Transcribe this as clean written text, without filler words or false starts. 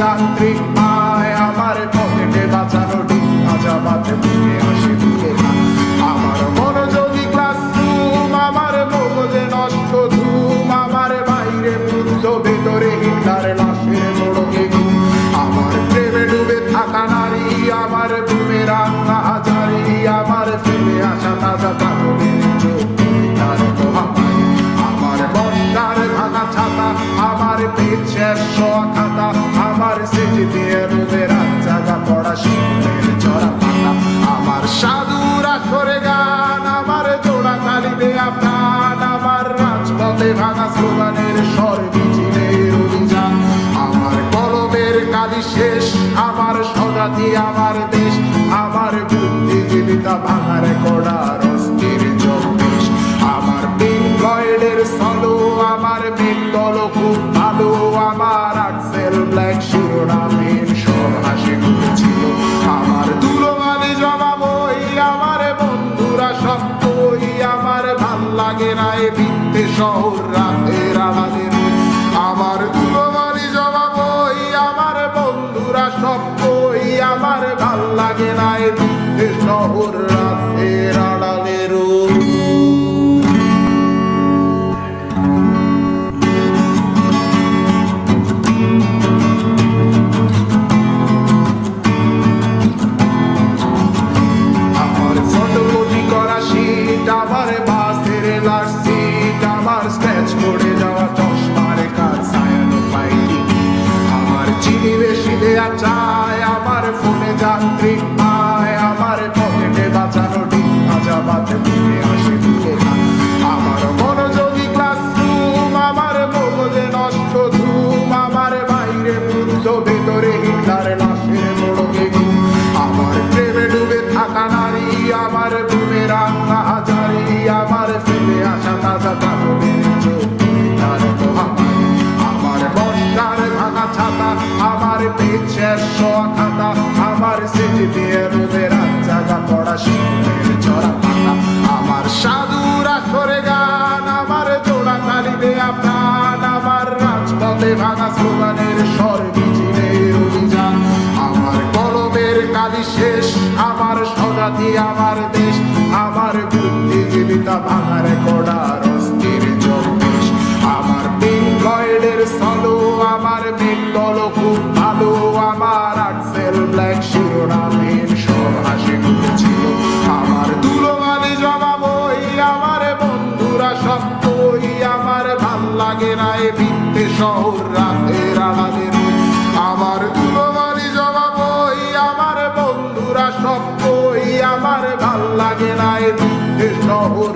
যান্ত্রিক পায় আমার পকেটে বাঁচানো ডিম ভাজা বাজে বুকে হাসি বুকে গান আমার মনোযোগী ক্লাসরুম আমার মগজে নষ্ট ধুম আমার বাইরে বুদ্ধ ভেতরে হিটলার লাশের মোড়কে ঘুম আমার প্রেমে ডুবে থাকা নারী আমার বুমের রান্না হাজারি আমার ফেলে আসা তাজা কাপড়ের তার মহামারী আমার বর্ষার ভাঙা ছাতা আমার পেট শেষ খাতা আমার সেটি দিয়ে রোদের জায়গা পড়া শীতের চড়া পাতা আমার সাধুরা সরে গান আমার জোড়া কালি দেয়া প্রাণ আমার রাজপথে ভাঙা স্লোগানের স্বর মিছিলের অভিযান আমার কলমের কালি শেষ আমার স্বজাতি আমার দেশ আমার বুদ্ধিজীবিতা ভাঙার কড়ার অস্থির জগদেশ আমার পিঙ্ক ফ্লয়েডের সলো আমার বেঙ্গল খুব ভালো আমার আক্সেল ব্ল্যাক শিরোনামের সব হাসি ছিল আমার দুলোমালি জমা বই আমার বন্ধুরা সব বই আমার ভাল লাগে না এ ভিত্তে শহর রাতের আড়ালের আমার দুলোমালি জমা বই আমার বন্ধুরা সব বই আমার ভাল লাগে না এ ভিত্তে শহর রাতের আড়ালের আমার বাসের লাস্ট সিট আমার স্ক্র্যাচ পড়ে যাওয়া চশমার কাজ ছায়ানো পাইনি আমার চিনি বেশি দেয়া চায় আমার ফোনে যান্ত্রিক পায় আমার পকেটে বাঁচানো ডিম ভাজা বাজে বুকে হাসি বুকে গান আমার মনোযোগী ক্লাসরুম আমার মগজে নষ্ট ধুম আমার বাইরে বুদ্ধ ভেতরে হিটলার লাশের মোড়কে ঘুম আমার প্রেমে ডুবে থাকা নারী আমার বুমের রান্না হাজারি আমার ফেলে আসা তাজা কাপড়ের তার মহামারী আমার বর্ষার ভাঙা ছাতা আমার পেট শেষ খাতা আমার সেটি দিয়ে রোদের জায়গা পড়া শীতের চড়া পাতা আমার সাধুরা সরে গান আমার জোড়া কালি দেয়া প্রাণ আমার রাজপথে ভাঙা স্লোগানের স্বর মিছিলের অভিযান আমার কলমের কালি শেষ আমার স্বজাতি আমার দেশ আমার বুদ্ধিজীবিতা ভাঙার কড়ার অস্থির জগদেশ আমার পিঙ্ক ফ্লয়েডের সলো আমার বেঙ্গল খুব ভালো আমার আক্সেল ব্ল্যাক শিরোনামের সব হাসি ছিল আমার দুলোমালি জমা বই আমার বন্ধুরা সব বই আমার ভাল লাগে না এ ভিত্তে শহর রাতের আড়ালের আমার দুলোমালি জমা বই আমার বন্ধুরা সব বই আমার ভাল লাগে না এ ভিত্তে শহর